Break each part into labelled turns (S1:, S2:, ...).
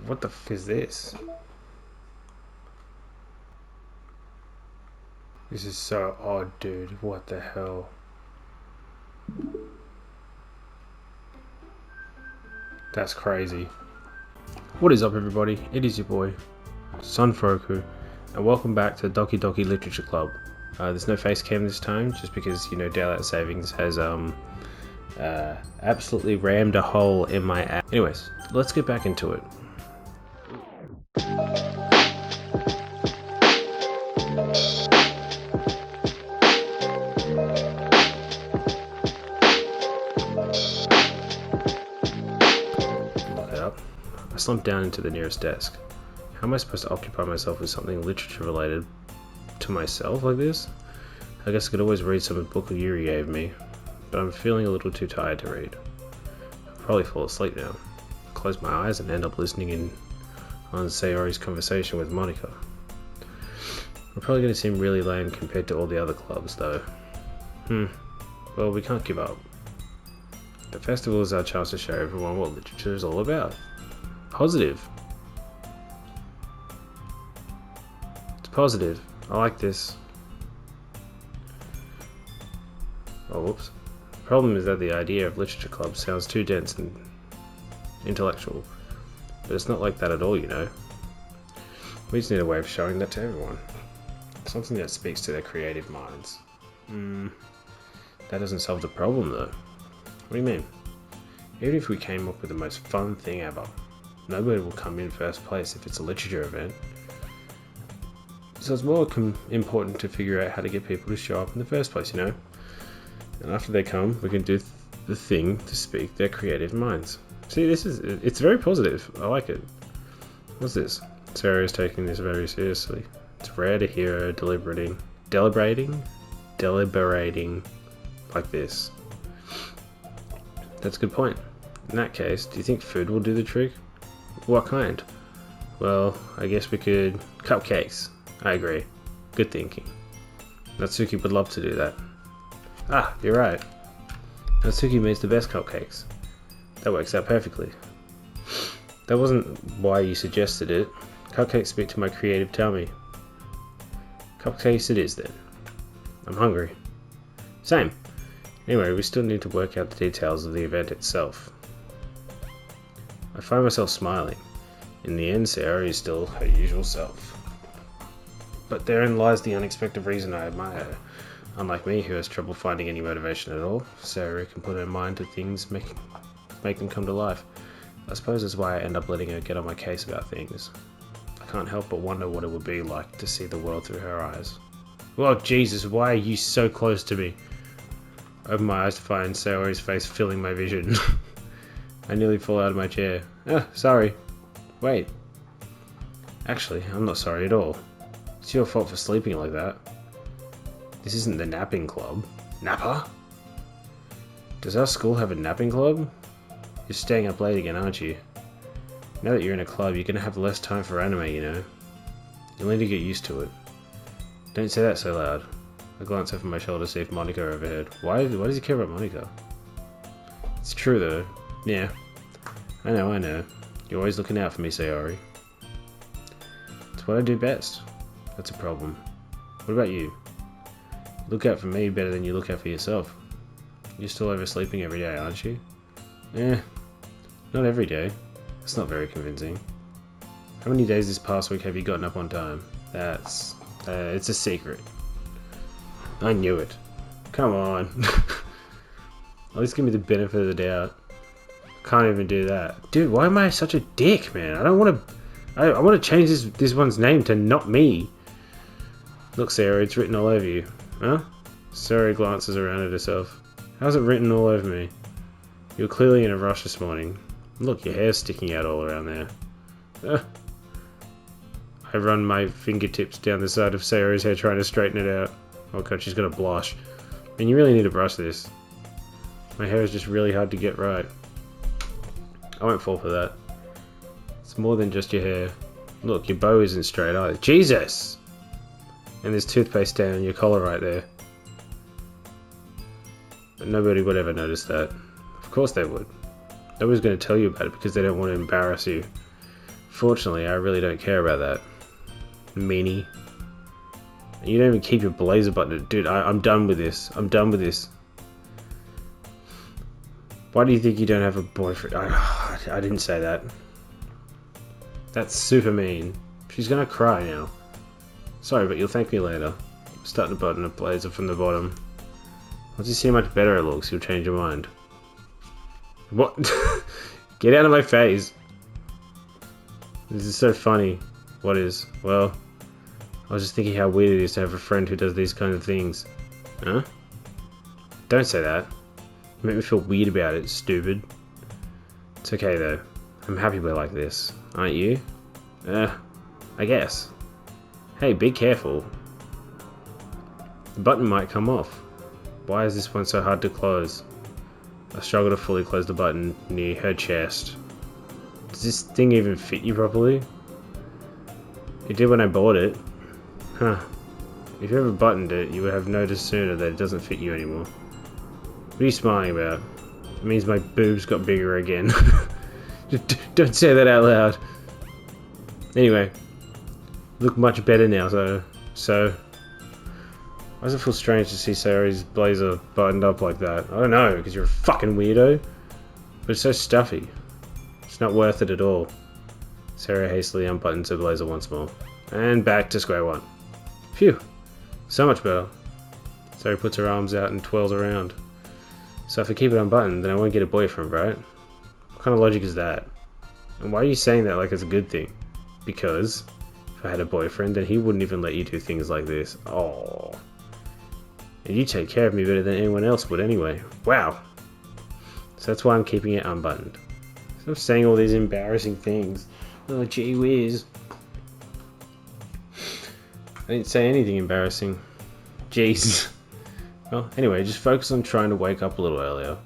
S1: What the f is this? This is so odd, dude. What the hell? That's crazy. What is up, everybody? It is your boy, sonfroku, and welcome back to Doki Doki Literature Club. There's no face cam this time, just because, you know, daylight savings has absolutely rammed a hole in my app. Anyways, let's get back into it. Look it up. I slumped down into the nearest desk. How am I supposed to occupy myself with something literature related to myself like this? I guess I could always read some book Yuri gave me, but I'm feeling a little too tired to read. I'll probably fall asleep now. Close my eyes and end up listening in on Sayori's conversation with Monica. We're probably going to seem really lame compared to all the other clubs, though. Well, we can't give up. The festival is our chance to show everyone what literature is all about. Positive. It's positive. I like this. Oh, whoops. The problem is that the idea of literature club sounds too dense and intellectual. But it's not like that at all, you know. We just need a way of showing that to everyone. Something that speaks to their creative minds. That doesn't solve the problem, though. What do you mean? Even if we came up with the most fun thing ever, nobody will come in first place if it's a literature event. So it's more important to figure out how to get people to show up in the first place, you know? And after they come, we can do the thing to speak their creative minds. See, it's very positive. I like it. What's this? Sarah is taking this very seriously. It's rare to hear her deliberating like this. That's a good point. In that case, do you think food will do the trick? What kind? Well, I guess we could... Cupcakes. I agree. Good thinking. Natsuki would love to do that. Ah, you're right. Natsuki makes the best cupcakes. That works out perfectly. That wasn't why you suggested it. Cupcakes speak to my creative tummy. Cupcakes it is then. I'm hungry. Same. Anyway, we still need to work out the details of the event itself. I find myself smiling. In the end, Sarah is still her usual self. But therein lies the unexpected reason I admire her. Unlike me, who has trouble finding any motivation at all, Sarah can put her mind to things, make them come to life. I suppose that's why I end up letting her get on my case about things. I can't help but wonder what it would be like to see the world through her eyes. Well, Jesus, why are you so close to me? I open my eyes to find Sayori's face filling my vision. I nearly fall out of my chair. Sorry. Wait. Actually, I'm not sorry at all. It's your fault for sleeping like that. This isn't the napping club. Napper? Does our school have a napping club? You're staying up late again, aren't you? Now that you're in a club, you're gonna have less time for anime, you know? You'll need to get used to it. Don't say that so loud. I glance over my shoulder to see if Monica overheard. Why does he care about Monica? It's true though. Yeah. I know. You're always looking out for me, Sayori. It's what I do best. That's a problem. What about you? You look out for me better than you look out for yourself. You're still oversleeping every day, aren't you? Not every day. That's not very convincing. How many days this past week have you gotten up on time? It's a secret. I knew it. Come on. At least give me the benefit of the doubt. Can't even do that. Dude, why am I such a dick, man? I want to change this one's name to not me. Look, Sarah, it's written all over you. Huh? Sarah glances around at herself. How's it written all over me? You were clearly in a rush this morning. Look, your hair's sticking out all around there. I run my fingertips down the side of Sarah's hair trying to straighten it out. Oh god, she's gonna blush. Man, you really need to brush this. My hair is just really hard to get right. I won't fall for that. It's more than just your hair. Look, your bow isn't straight either. Jesus! And there's toothpaste stain on your collar right there. But nobody would ever notice that. Of course they would. Nobody's going to tell you about it because they don't want to embarrass you. Fortunately, I really don't care about that. Meanie. You don't even keep your blazer button. Dude, I'm done with this. I'm done with this. Why do you think you don't have a boyfriend? I didn't say that. That's super mean. She's gonna cry now. Sorry, but you'll thank me later. Start to button a blazer from the bottom. Once you see how much better it looks, you'll change your mind. What? Get out of my face. This is so funny. What is? Well, I was just thinking how weird it is to have a friend who does these kinds of things. Huh? Don't say that. You make me feel weird about it, stupid. It's okay though. I'm happy we're like this. Aren't you? I guess. Hey, be careful. The button might come off. Why is this one so hard to close? I struggle to fully close the button near her chest. Does this thing even fit you properly? It did when I bought it. Huh. If you ever buttoned it, you would have noticed sooner that it doesn't fit you anymore. What are you smiling about? It means my boobs got bigger again. Don't say that out loud. Anyway, look much better now, so why does it feel strange to see Sayori's blazer buttoned up like that? I don't know, because you're a fucking weirdo. But it's so stuffy. It's not worth it at all. Sayori hastily unbuttons her blazer once more. And back to square one. Phew. So much better. Sayori puts her arms out and twirls around. So if I keep it unbuttoned, then I won't get a boyfriend, right? What kind of logic is that? And why are you saying that like it's a good thing? Because if I had a boyfriend, then he wouldn't even let you do things like this. Oh. And you take care of me better than anyone else would anyway. Wow. So that's why I'm keeping it unbuttoned. So I'm saying all these embarrassing things. Oh, gee whiz. I didn't say anything embarrassing. Jeez. Well, anyway, just focus on trying to wake up a little earlier.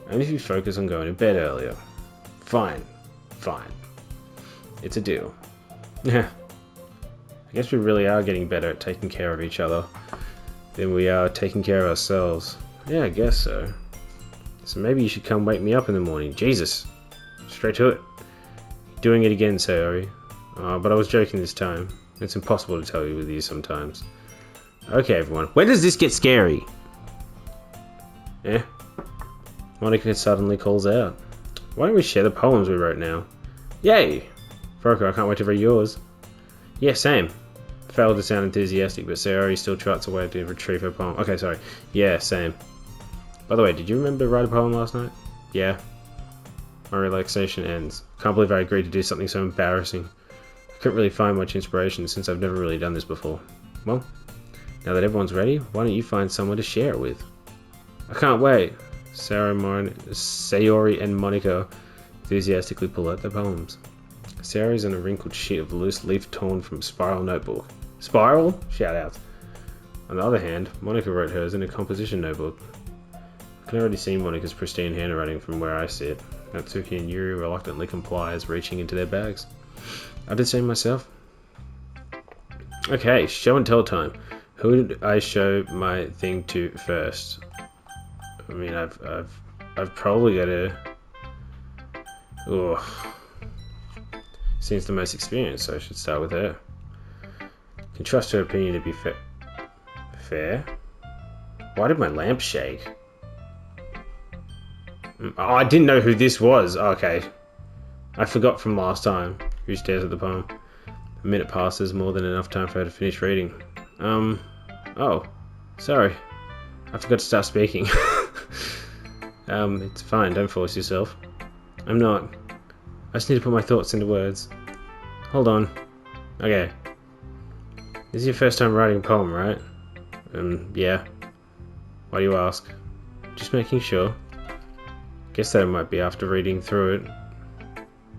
S1: And if you focus on going to bed earlier. Fine. Fine. It's a deal. Yeah. I guess we really are getting better at taking care of each other than we are taking care of ourselves. Yeah, I guess so. So maybe you should come wake me up in the morning. Jesus. Straight to it. Doing it again, Sayori. But I was joking this time. It's impossible to tell you with you sometimes. Okay, everyone. When does this get scary? Eh? Monika suddenly calls out. Why don't we share the poems we wrote now? Yay! Froku, I can't wait to read yours. Yeah, same. Failed to sound enthusiastic, but Sayori still trots away to retrieve her poem. Okay, sorry. Yeah, same. By the way, did you remember to write a poem last night? Yeah. My relaxation ends. Can't believe I agreed to do something so embarrassing. I couldn't really find much inspiration since I've never really done this before. Well, now that everyone's ready, why don't you find someone to share it with? I can't wait. Sayori and Monika enthusiastically pull out their poems. Sayori's on a wrinkled sheet of loose leaf torn from Spiral notebook. Spiral? Shout-outs. On the other hand, Monika wrote hers in a composition notebook. I can already see Monika's pristine handwriting from where I sit. Natsuki and Yuri reluctantly comply as reaching into their bags. I did say myself. Okay, show and tell time. Who did I show my thing to first? I mean, I've probably got to. Ugh. Seems the most experienced, so I should start with her. Can trust her opinion to be fair. Why did my lamp shake? Oh, I didn't know who this was. Okay. I forgot from last time. Who stares at the poem? A minute passes, more than enough time for her to finish reading. Oh. Sorry. I forgot to start speaking. It's fine, don't force yourself. I'm not. I just need to put my thoughts into words. Hold on. Okay. This is your first time writing a poem, right? Yeah. Why do you ask? Just making sure. Guess that it might be after reading through it.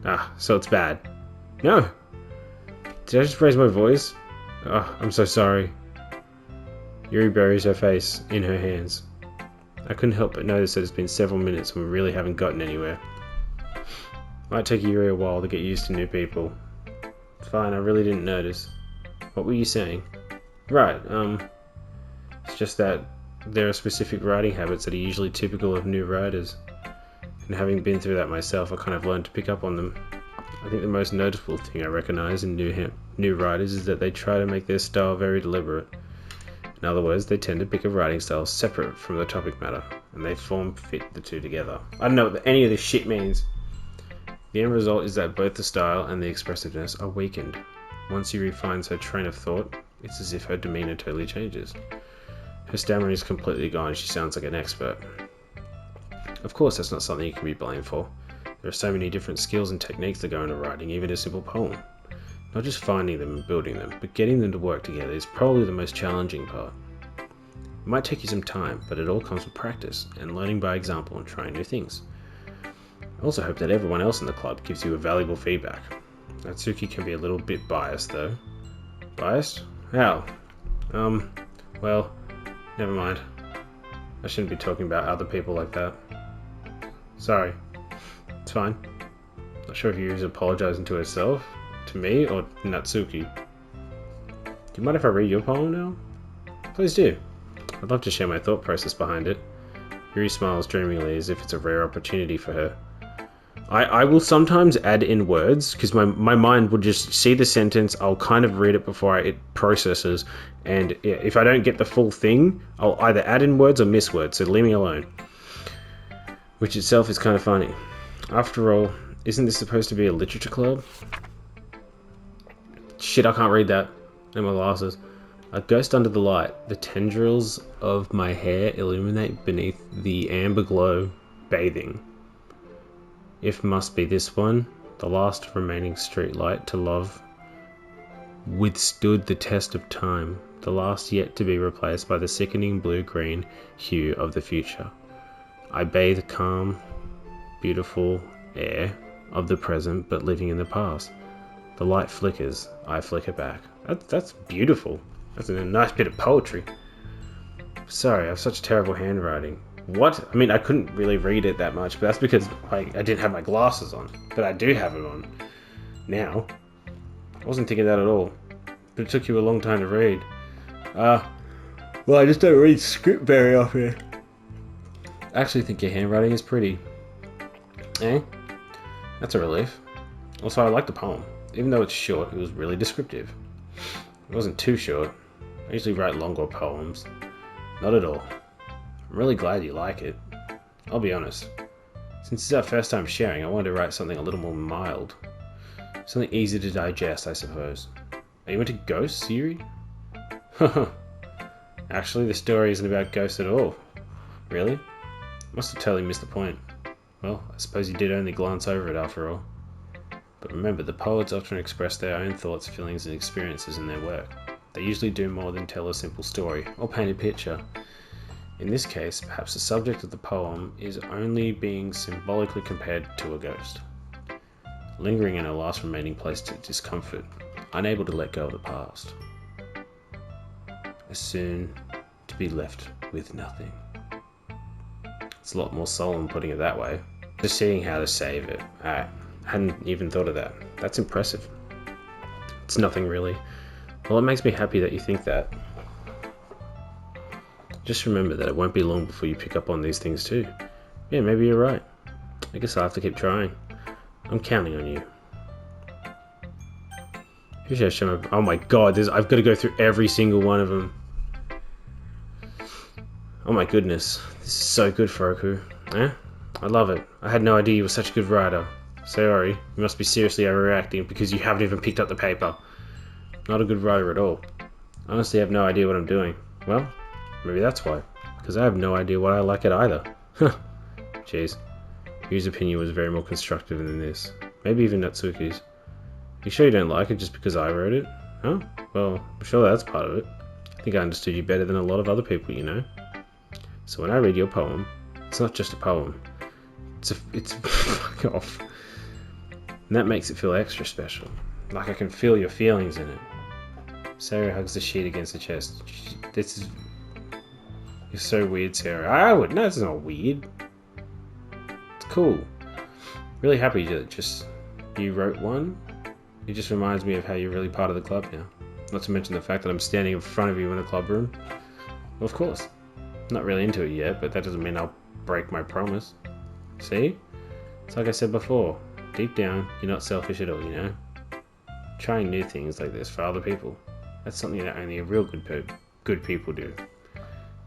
S1: Ah, so it's bad. No! Did I just raise my voice? Oh, I'm so sorry. Yuri buries her face in her hands. I couldn't help but notice that it's been several minutes and we really haven't gotten anywhere. Might take Yuri a while to get used to new people. Fine, I really didn't notice. What were you saying? Right, it's just that there are specific writing habits that are usually typical of new writers. And having been through that myself, I kind of learned to pick up on them. I think the most notable thing I recognise in new writers is that they try to make their style very deliberate. In other words, they tend to pick a writing style separate from the topic matter, and they form-fit the two together. I don't know what any of this shit means. The end result is that both the style and the expressiveness are weakened. Once Yuri finds her train of thought, it's as if her demeanour totally changes. Her stammering is completely gone, she sounds like an expert. Of course, that's not something you can be blamed for. There are so many different skills and techniques that go into writing even a simple poem. Not just finding them and building them, but getting them to work together is probably the most challenging part. It might take you some time, but it all comes with practice and learning by example and trying new things. I also hope that everyone else in the club gives you a valuable feedback. Natsuki can be a little bit biased though. Biased? How? Well, never mind. I shouldn't be talking about other people like that. Sorry. It's fine. Not sure if Yuri's apologizing to herself, to me, or Natsuki. Do you mind if I read your poem now? Please do. I'd love to share my thought process behind it. Yuri smiles dreamingly as if it's a rare opportunity for her. I will sometimes add in words, because my mind will just see the sentence, I'll kind of read it before it processes, and if I don't get the full thing, I'll either add in words or miss words, so leave me alone. Which itself is kind of funny. After all, isn't this supposed to be a literature club? Shit, I can't read that. And my glasses. A ghost under the light. The tendrils of my hair illuminate beneath the amber glow, bathing. If must be this one, the last remaining street light to love, withstood the test of time, the last yet to be replaced by the sickening blue-green hue of the future. I bathe calm, beautiful air of the present, but living in the past. The light flickers, I flicker back. That's beautiful. That's a nice bit of poetry. Sorry, I have such terrible handwriting. What? I mean, I couldn't really read it that much, but that's because I didn't have my glasses on. But I do have it on now. I wasn't thinking that at all. But it took you a long time to read. Well, I just don't read script very often. I actually think your handwriting is pretty. Eh? That's a relief. Also, I like the poem. Even though it's short, it was really descriptive. It wasn't too short. I usually write longer poems. Not at all. I'm really glad you like it. I'll be honest. Since it's our first time sharing, I wanted to write something a little more mild. Something easy to digest, I suppose. Are you into ghosts, Yuri? Actually, the story isn't about ghosts at all. Really? Must have totally missed the point. Well, I suppose you did only glance over it after all. But remember, the poets often express their own thoughts, feelings, and experiences in their work. They usually do more than tell a simple story, or paint a picture. In this case, perhaps the subject of the poem is only being symbolically compared to a ghost. Lingering in a last remaining place to discomfort, unable to let go of the past. As soon to be left with nothing. It's a lot more solemn putting it that way. Just seeing how to save it. I hadn't even thought of that. That's impressive. It's nothing really. Well, it makes me happy that you think that. Just remember that it won't be long before you pick up on these things too. Yeah, maybe you're right. I guess I'll have to keep trying. I'm counting on you. Who should I show my... Oh my god, I've got to go through every single one of them. Oh my goodness. This is so good, Froku. Eh? I love it. I had no idea you were such a good writer. Sorry, you must be seriously overreacting because you haven't even picked up the paper. Not a good writer at all. Honestly, I have no idea what I'm doing. Well, maybe that's why. Because I have no idea what I like it either. Huh. Jeez. Yu's opinion was very more constructive than this. Maybe even Natsuki's. You sure you don't like it just because I wrote it? Huh? Well, I'm sure that's part of it. I think I understood you better than a lot of other people, you know? So when I read your poem, it's not just a poem. It's fuck off. And that makes it feel extra special. Like I can feel your feelings in it. Sarah hugs the sheet against the chest. You're so weird, Sarah. I would. No, it's not weird. It's cool. Really happy that just you wrote one. It just reminds me of how you're really part of the club now. Not to mention the fact that I'm standing in front of you in a club room. Well, of course. Not really into it yet, but that doesn't mean I'll break my promise. See? It's like I said before. deep down, you're not selfish at all, you know? Trying new things like this for other people. That's something that only a real good people do.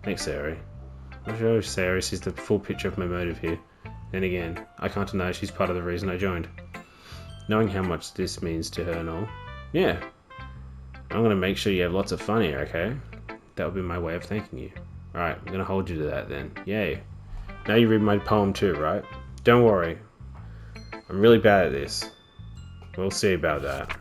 S1: Thanks, Sayori. I'm sure Sayori sees the full picture of my motive here. Then again, I can't deny she's part of the reason I joined. Knowing how much this means to her and all. Yeah. I'm gonna make sure you have lots of fun here, okay? That would be my way of thanking you. Alright, I'm gonna hold you to that then. Yay. Now you read my poem too, right? Don't worry. I'm really bad at this. We'll see about that.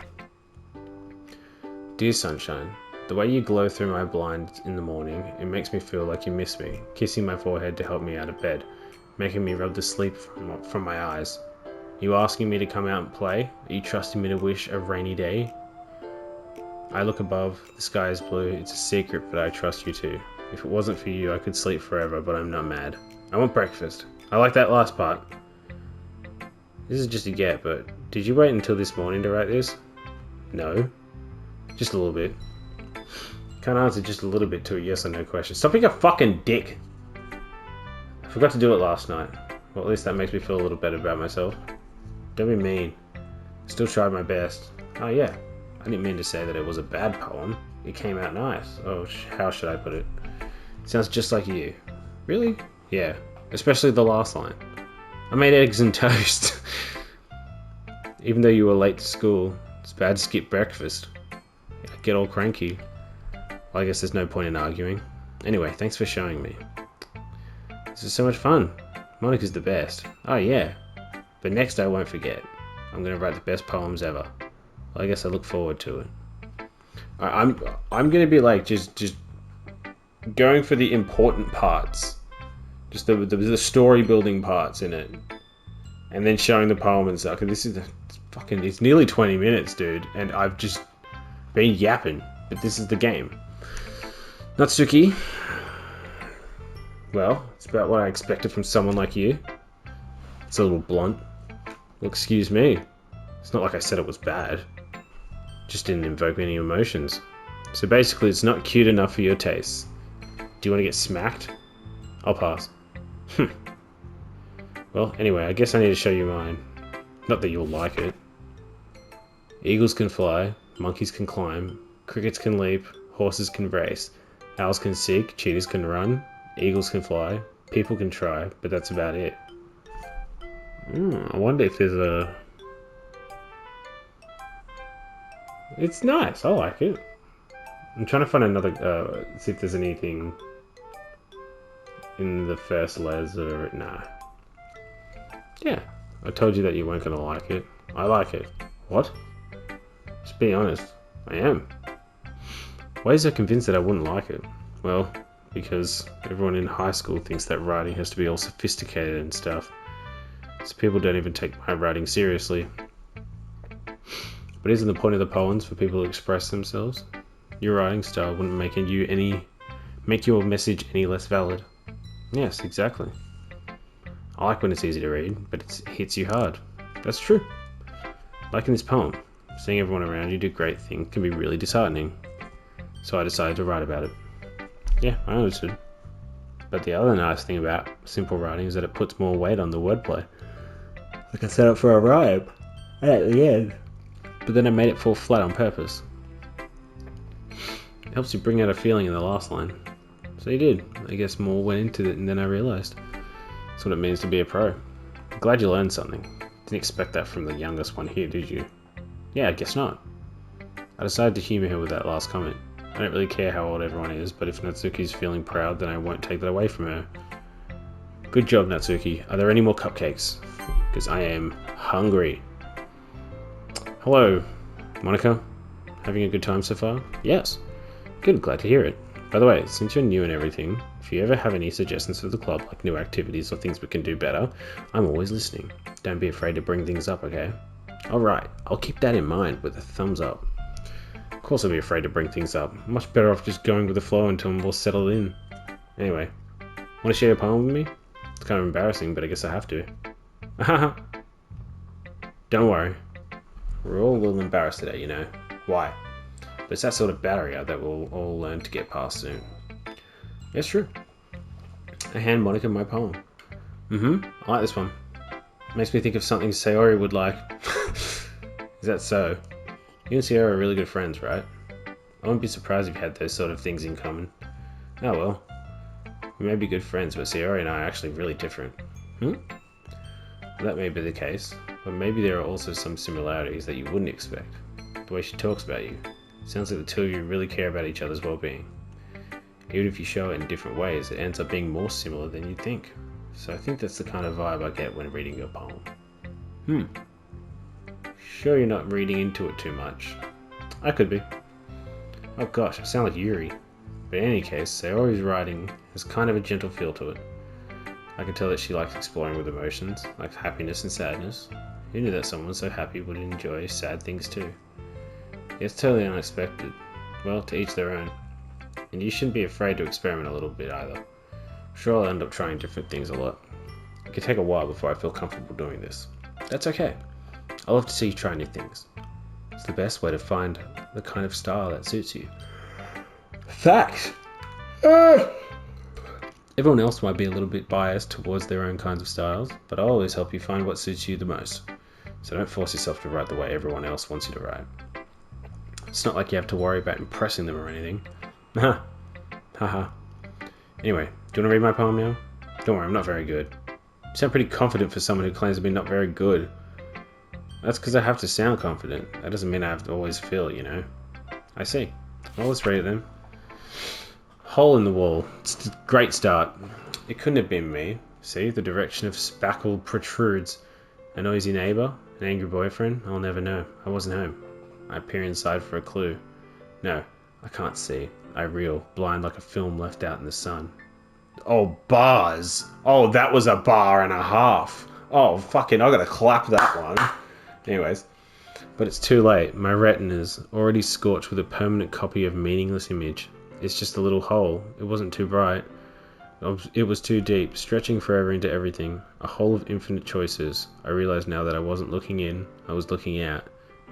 S1: Dear Sunshine, the way you glow through my blinds in the morning, it makes me feel like you miss me, kissing my forehead to help me out of bed, making me rub the sleep from my eyes. You asking me to come out and play? Are you trusting me to wish a rainy day? I look above, the sky is blue, it's a secret, but I trust you too. If it wasn't for you, I could sleep forever, but I'm not mad. I want breakfast. I like that last part. This is just a get, but did you wait until this morning to write this? No. Just a little bit. Can't answer just a little bit to a yes or no question. Stop being a fucking dick! I forgot to do it last night. Well, at least that makes me feel a little better about myself. Don't be mean. Still tried my best. Oh yeah, I didn't mean to say that it was a bad poem. It came out nice. Oh, how should I put it? It sounds just like you. Really? Yeah, especially the last line. I made eggs and toast. Even though you were late to school, it's bad to skip breakfast. I get all cranky. Well, I guess there's no point in arguing. Anyway, thanks for showing me. This is so much fun. Monica's the best. Oh yeah. But next I won't forget. I'm gonna write the best poems ever. Well, I guess I look forward to it. I'm gonna be like just going for the important parts. Just the story building parts in it. And then showing the poem and stuff. And this is it's nearly 20 minutes, dude. And I've just been yapping. But this is the game. Natsuki. Well, it's about what I expected from someone like you. It's a little blunt. Well, excuse me. It's not like I said it was bad. Just didn't invoke any emotions. So basically, it's not cute enough for your tastes. Do you want to get smacked? I'll pass. Well, anyway, I guess I need to show you mine. Not that you'll like it. Eagles can fly, monkeys can climb, crickets can leap, horses can race, owls can seek, cheetahs can run, eagles can fly, people can try, but that's about it. I wonder if there's a... It's nice, I like it. I'm trying to find another, see if there's anything in the first letters that are written. Nah. Yeah, I told you that you weren't going to like it. I like it. What? Just be honest. I am. Why is I convinced that I wouldn't like it? Well, because everyone in high school thinks that writing has to be all sophisticated and stuff. So people don't even take my writing seriously. But isn't the point of the poems for people to express themselves? Your writing style wouldn't make your message any less valid. Yes, exactly. I like when it's easy to read, but it hits you hard. That's true. Like in this poem, seeing everyone around you do great things can be really disheartening. So I decided to write about it. Yeah, I understood. But the other nice thing about simple writing is that it puts more weight on the wordplay. Like I set up for a rhyme, and at the end. But then I made it fall flat on purpose. It helps you bring out a feeling in the last line. So you did. I guess more went into it than I realised. That's what it means to be a pro. I'm glad you learned something. Didn't expect that from the youngest one here, did you? Yeah, I guess not. I decided to humour her with that last comment. I don't really care how old everyone is, but if Natsuki's feeling proud, then I won't take that away from her. Good job, Natsuki. Are there any more cupcakes? Because I am hungry. Hello, Monica. Having a good time so far? Yes. Good, glad to hear it. By the way, since you're new and everything, if you ever have any suggestions for the club, like new activities or things we can do better, I'm always listening. Don't be afraid to bring things up, okay? Alright, I'll keep that in mind with a thumbs up. Of course I'll be afraid to bring things up. Much better off just going with the flow until I'm more settled in. Anyway, want to share a poem with me? It's kind of embarrassing, but I guess I have to. Don't worry. We're all a little embarrassed today, you know. Why? But it's that sort of barrier that we'll all learn to get past soon. Yes, true. I hand Monica my poem. I like this one. Makes me think of something Sayori would like. Is that so? You and Sayori are really good friends, right? I wouldn't be surprised if you had those sort of things in common. Oh well. We may be good friends, but Sayori and I are actually really different. That may be the case, but maybe there are also some similarities that you wouldn't expect. The way she talks about you. Sounds like the two of you really care about each other's well-being. Even if you show it in different ways, it ends up being more similar than you'd think. So I think that's the kind of vibe I get when reading your poem. Sure you're not reading into it too much? I could be. Oh gosh, I sound like Yuri. But in any case, Sayori's writing has kind of a gentle feel to it. I can tell that she likes exploring with emotions, like happiness and sadness. Who knew that someone so happy would enjoy sad things too? It's totally unexpected. Well, to each their own. And you shouldn't be afraid to experiment a little bit either. I'm sure I'll end up trying different things a lot. It could take a while before I feel comfortable doing this. That's okay. I love to see you try new things. It's the best way to find the kind of style that suits you. Facts! Everyone else might be a little bit biased towards their own kinds of styles, but I'll always help you find what suits you the most. So don't force yourself to write the way everyone else wants you to write. It's not like you have to worry about impressing them or anything. Haha. Anyway, do you want to read my poem now? Don't worry, I'm not very good. You sound pretty confident for someone who claims to be not very good. That's because I have to sound confident. That doesn't mean I have to always feel, you know. I see. Well, let's read it then. Hole in the wall. It's a great start. It couldn't have been me. See, the direction of spackle protrudes. A noisy neighbour? An angry boyfriend? I'll never know. I wasn't home. I peer inside for a clue. No, I can't see. I reel, blind like a film left out in the sun. Oh, bars! Oh, that was a bar and a half! Oh, fucking, I gotta clap that one. Anyways, but it's too late. My retina's already scorched with a permanent copy of meaningless image. It's just a little hole. It wasn't too bright. It was too deep, stretching forever into everything. A hole of infinite choices. I realized now that I wasn't looking in, I was looking out.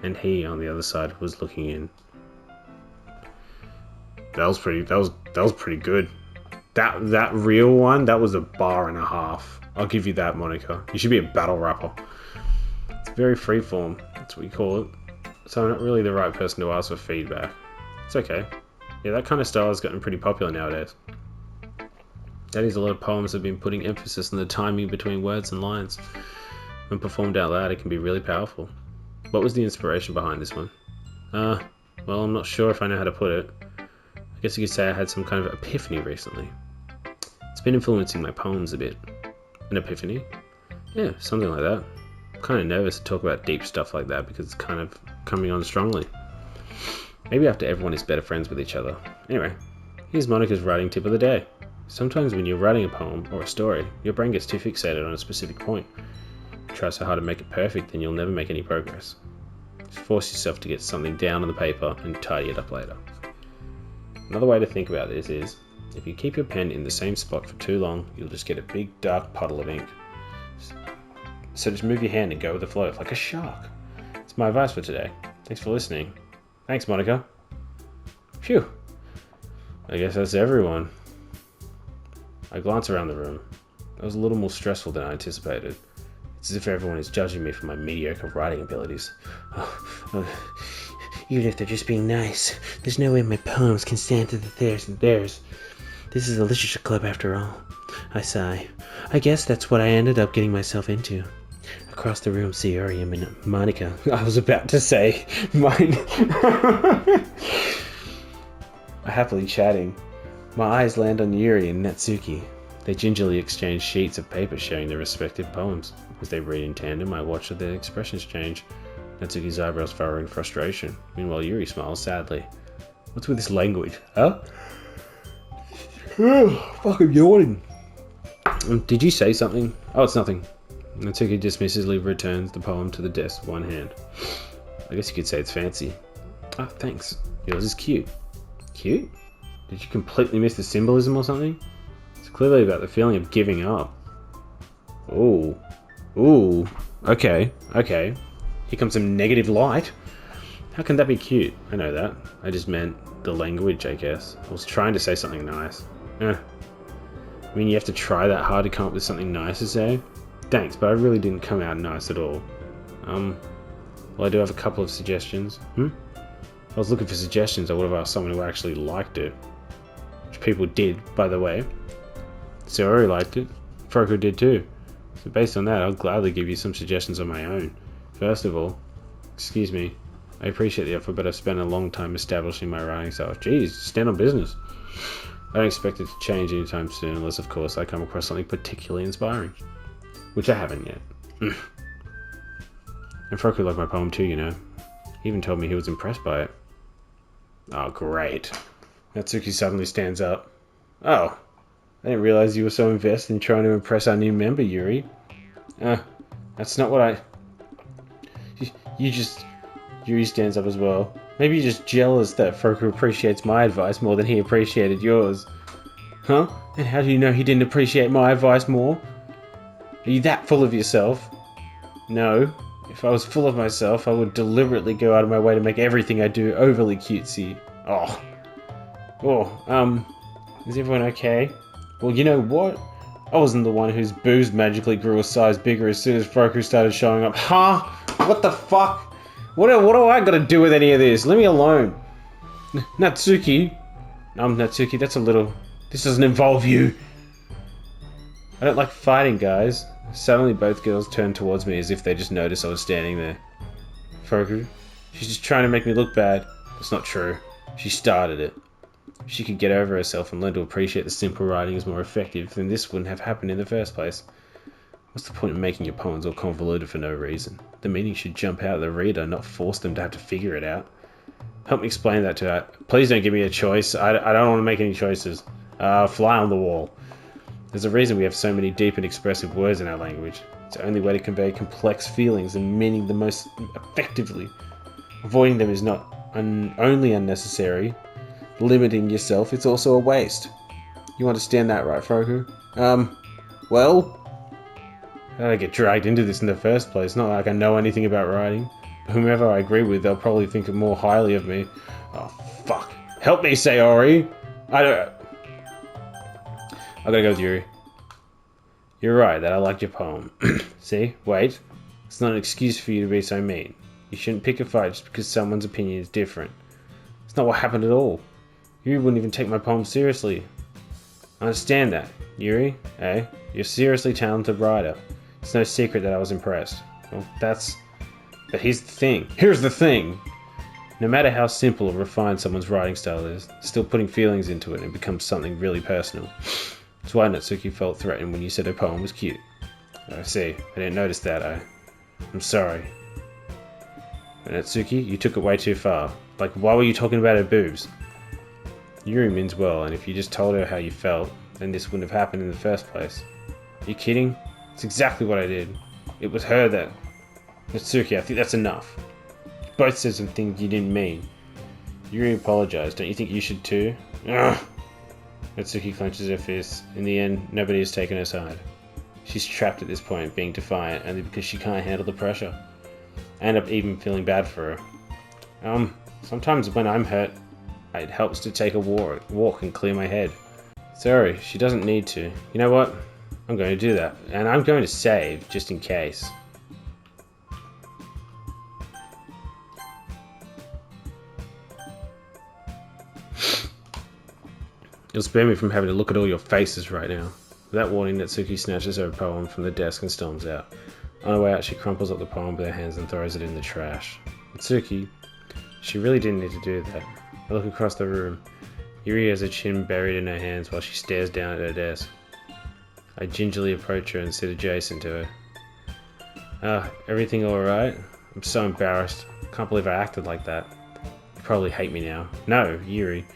S1: And he, on the other side, was looking in. That was pretty good. That real one, that was a bar and a half. I'll give you that, Monica. You should be a battle rapper. It's very freeform, that's what you call it. So I'm not really the right person to ask for feedback. It's okay. Yeah, that kind of style has gotten pretty popular nowadays. That is, a lot of poems have been putting emphasis on the timing between words and lines. When performed out loud, it can be really powerful. What was the inspiration behind this one? Well, I'm not sure if I know how to put it. I guess you could say I had some kind of epiphany recently. It's been influencing my poems a bit. An epiphany? Yeah, something like that. I'm kind of nervous to talk about deep stuff like that because it's kind of coming on strongly. Maybe after everyone is better friends with each other. Anyway, here's Monica's writing tip of the day. Sometimes when you're writing a poem or a story, your brain gets too fixated on a specific point. You try so hard to make it perfect, then you'll never make any progress. Just force yourself to get something down on the paper and tidy it up later. Another way to think about this is, if you keep your pen in the same spot for too long, you'll just get a big dark puddle of ink. So just move your hand and go with the flow, like a shark. It's my advice for today. Thanks for listening. Thanks, Monica. Phew. I guess that's everyone. I glance around the room. That was a little more stressful than I anticipated. It's as if everyone is judging me for my mediocre writing abilities. Even if they're just being nice, there's no way my poems can stand to the theirs and theirs. This is a literature club after all. I sigh. I guess that's what I ended up getting myself into. Across the room, Sayori and Monica. I was about to say mine. Happily chatting. My eyes land on Yuri and Natsuki. They gingerly exchange sheets of paper sharing their respective poems. As they read in tandem, I watch their expressions change. Natsuki's eyebrows furrow in frustration. Meanwhile, Yuri smiles sadly. What's with this language, huh? Fucking yawning. Did you say something? Oh, it's nothing. Natsuki dismissively returns the poem to the desk with one hand. I guess you could say it's fancy. Ah, thanks. Yours is cute. Cute? Did you completely miss the symbolism or something? It's clearly about the feeling of giving up. Ooh. Ooh. Okay. Here comes some negative light. How can that be cute? I know that. I just meant the language, I guess. I was trying to say something nice. I mean, you have to try that hard to come up with something nice to say. Thanks, but I really didn't come out nice at all. Well, I do have a couple of suggestions. I was looking for suggestions. I would have asked someone who actually liked it. Which people did, by the way. Saori liked it. Froku did too. So based on that, I'll gladly give you some suggestions on my own. First of all, excuse me, I appreciate the offer, but I've spent a long time establishing my writing style. Jeez, stand on business. I don't expect it to change anytime soon, unless of course I come across something particularly inspiring. Which I haven't yet. And Froku liked my poem too, you know. He even told me he was impressed by it. Oh, great. Natsuki suddenly stands up. Oh, I didn't realize you were so invested in trying to impress our new member, Yuri. That's not what I... Yuri stands up as well. Maybe you're just jealous that Froku appreciates my advice more than he appreciated yours. Huh? And how do you know he didn't appreciate my advice more? Are you that full of yourself? No. If I was full of myself, I would deliberately go out of my way to make everything I do overly cutesy. Is everyone okay? Well, you know what? I wasn't the one whose boobs magically grew a size bigger as soon as Froku started showing up. Huh? What the fuck? What do I gotta do with any of this? Leave me alone. Natsuki? Natsuki, that's a little... This doesn't involve you. I don't like fighting, guys. Suddenly both girls turned towards me as if they just noticed I was standing there. Froku? She's just trying to make me look bad. That's not true. She started it. If she could get over herself and learn to appreciate the simple writing is more effective, then this wouldn't have happened in the first place. What's the point in making your poems all convoluted for no reason? The meaning should jump out at the reader, not force them to have to figure it out. Help me explain that to her. Please don't give me a choice. I don't want to make any choices. Fly on the wall. There's a reason we have so many deep and expressive words in our language. It's the only way to convey complex feelings and meaning the most effectively. Avoiding them is not only unnecessary. Limiting yourself, it's also a waste. You understand that, right, Froku? Well? How did I get dragged into this in the first place? Not like I know anything about writing. Whomever I agree with, they'll probably think more highly of me. Oh, fuck. Help me, Saori! I gotta go with Yuri. You're right that I liked your poem. See? Wait. It's not an excuse for you to be so mean. You shouldn't pick a fight just because someone's opinion is different. It's not what happened at all. Yuri wouldn't even take my poem seriously. I understand that. Yuri, you're a seriously talented writer. It's no secret that I was impressed. Well, but here's the thing. Here's the thing! No matter how simple or refined someone's writing style is, still putting feelings into it and becomes something really personal. That's why Natsuki felt threatened when you said her poem was cute. I see. I didn't notice that. I'm sorry. But Natsuki, you took it way too far. Like, why were you talking about her boobs? Yuri means well, and if you just told her how you felt, then this wouldn't have happened in the first place. Are you kidding? It's exactly what I did. It was her that... Natsuki, I think that's enough. You both said some things you didn't mean. Yuri apologized. Don't you think you should too? Ugh! Natsuki clenches her fists. In the end, nobody has taken her side. She's trapped at this point, being defiant, only because she can't handle the pressure. I end up even feeling bad for her. Sometimes when I'm hurt, it helps to take a walk and clear my head. Sorry, she doesn't need to. You know what? I'm going to do that. And I'm going to save, just in case. It'll spare me from having to look at all your faces right now. Without warning, Natsuki snatches her poem from the desk and storms out. On her way out, she crumples up the poem with her hands and throws it in the trash. Natsuki, she really didn't need to do that. I look across the room. Yuri has her chin buried in her hands while she stares down at her desk. I gingerly approach her and sit adjacent to her. Everything alright? I'm so embarrassed. Can't believe I acted like that. You probably hate me now. No, Yuri.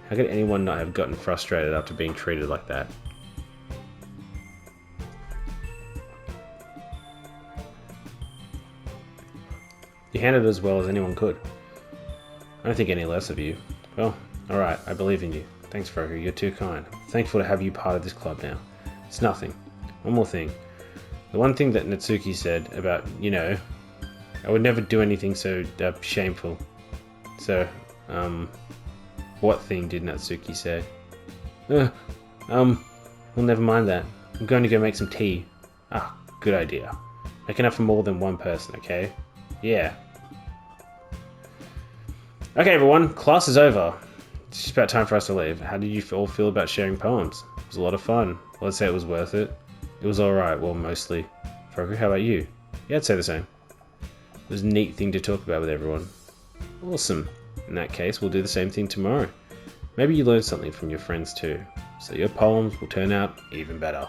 S1: How could anyone not have gotten frustrated after being treated like that? You handled it as well as anyone could. I don't think any less of you. Well, alright, I believe in you. Thanks, Froku, you're too kind. I'm thankful to have you part of this club now. It's nothing. One more thing. The one thing that Natsuki said about, I would never do anything so shameful. So, what thing did Natsuki say? Well, never mind that. I'm going to go make some tea. Good idea. Make enough for more than one person, okay? Yeah. Okay, everyone, class is over. It's just about time for us to leave. How did you all feel about sharing poems? It was a lot of fun. Let's say it was worth it. It was alright, well, mostly. Froku, how about you? Yeah, I'd say the same. It was a neat thing to talk about with everyone. Awesome. In that case, we'll do the same thing tomorrow. Maybe you learned something from your friends too, so your poems will turn out even better.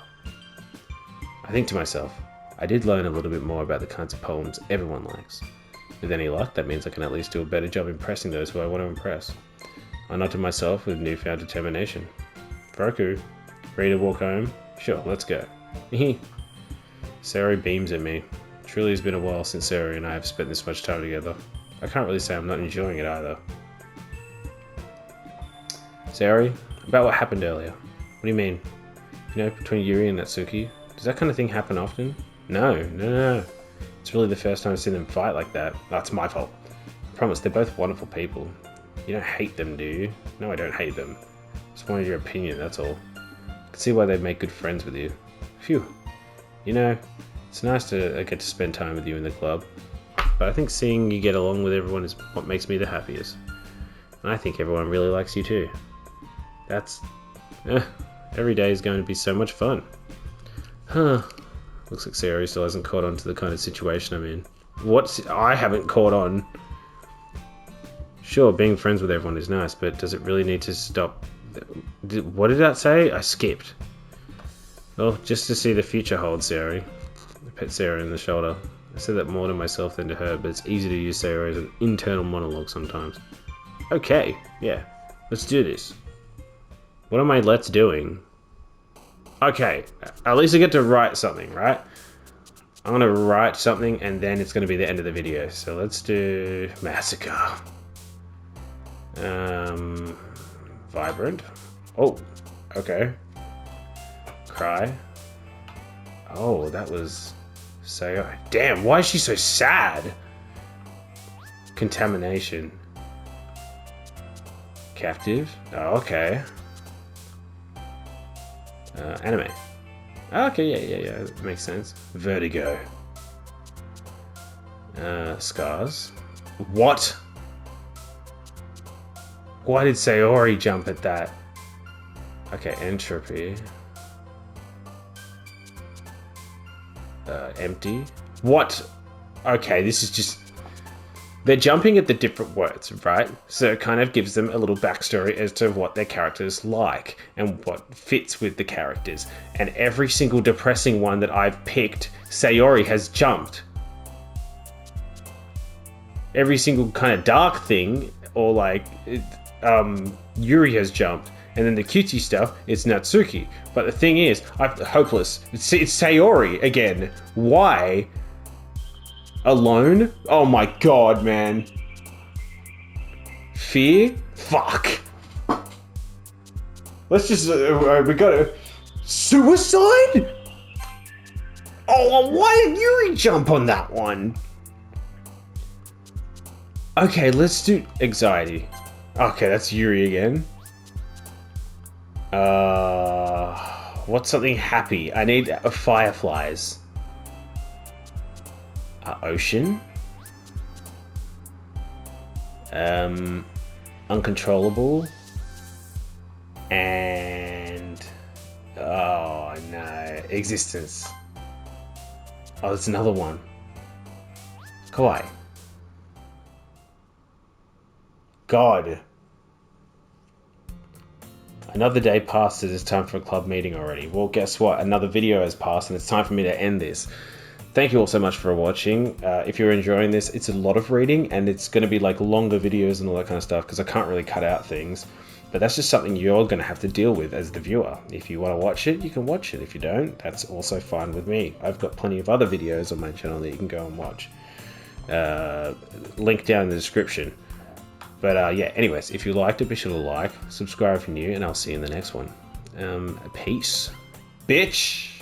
S1: I think to myself, I did learn a little bit more about the kinds of poems everyone likes. With any luck, that means I can at least do a better job impressing those who I want to impress. I nod to myself with newfound determination. Froku, ready to walk home? Sure, let's go. Sayori beams at me. Truly has been a while since Sayori and I have spent this much time together. I can't really say I'm not enjoying it either. Sayori, about what happened earlier. What do you mean? You know, between Yuri and Natsuki? Does that kind of thing happen often? No. It's really the first time I've seen them fight like that. That's my fault. I promise, they're both wonderful people. You don't hate them, do you? No, I don't hate them. Just wanted your opinion, that's all. I can see why they'd make good friends with you. Phew. You know, it's nice to get to spend time with you in the club. But I think seeing you get along with everyone is what makes me the happiest. And I think everyone really likes you too. Every day is going to be so much fun. Huh. Looks like Sayori still hasn't caught on to the kind of situation I'm in. I haven't caught on. Sure, being friends with everyone is nice, but does it really need to stop? What did that say? I skipped. Well, just to see the future hold, Sayori. I pet Sayori in the shoulder. I said that more to myself than to her, but it's easy to use Sayori as an internal monologue sometimes. Okay, yeah, let's do this. What am I let's doing? Okay, at least I get to write something, right? I'm gonna write something and then it's gonna be the end of the video. So let's do massacre. Vibrant. Oh, okay. Cry. Oh, that was so. Damn, why is she so sad? Contamination. Captive. Oh, okay. Anime. Okay, yeah, that makes sense. Vertigo. Scars. What? Why did Sayori jump at that? Okay, entropy. Empty. What? Okay, this is just... They're jumping at the different words, right? So it kind of gives them a little backstory as to what their characters like and what fits with the characters. And every single depressing one that I've picked, Sayori has jumped. Every single kind of dark thing, or like, Yuri has jumped. And then the cutesy stuff, it's Natsuki. But the thing is, I'm hopeless. It's Sayori again. Why? Alone? Oh my god, man. Fear? Fuck. Let's just... we gotta... Suicide? Oh, why did Yuri jump on that one? Okay, let's do anxiety. Okay, that's Yuri again. What's something happy? I need fireflies. Ocean. Uncontrollable. And... oh, no. Existence. Oh, there's another one. Kawaii. God. Another day passed and it's time for a club meeting already. Well, guess what? Another video has passed and it's time for me to end this. Thank you all so much for watching. If you're enjoying this, it's a lot of reading and it's going to be like longer videos and all that kind of stuff because I can't really cut out things. But that's just something you're going to have to deal with as the viewer. If you want to watch it, you can watch it. If you don't, that's also fine with me. I've got plenty of other videos on my channel that you can go and watch. Link down in the description. But yeah, anyways, if you liked it, be sure to like, subscribe if you're new, and I'll see you in the next one. Peace. Bitch!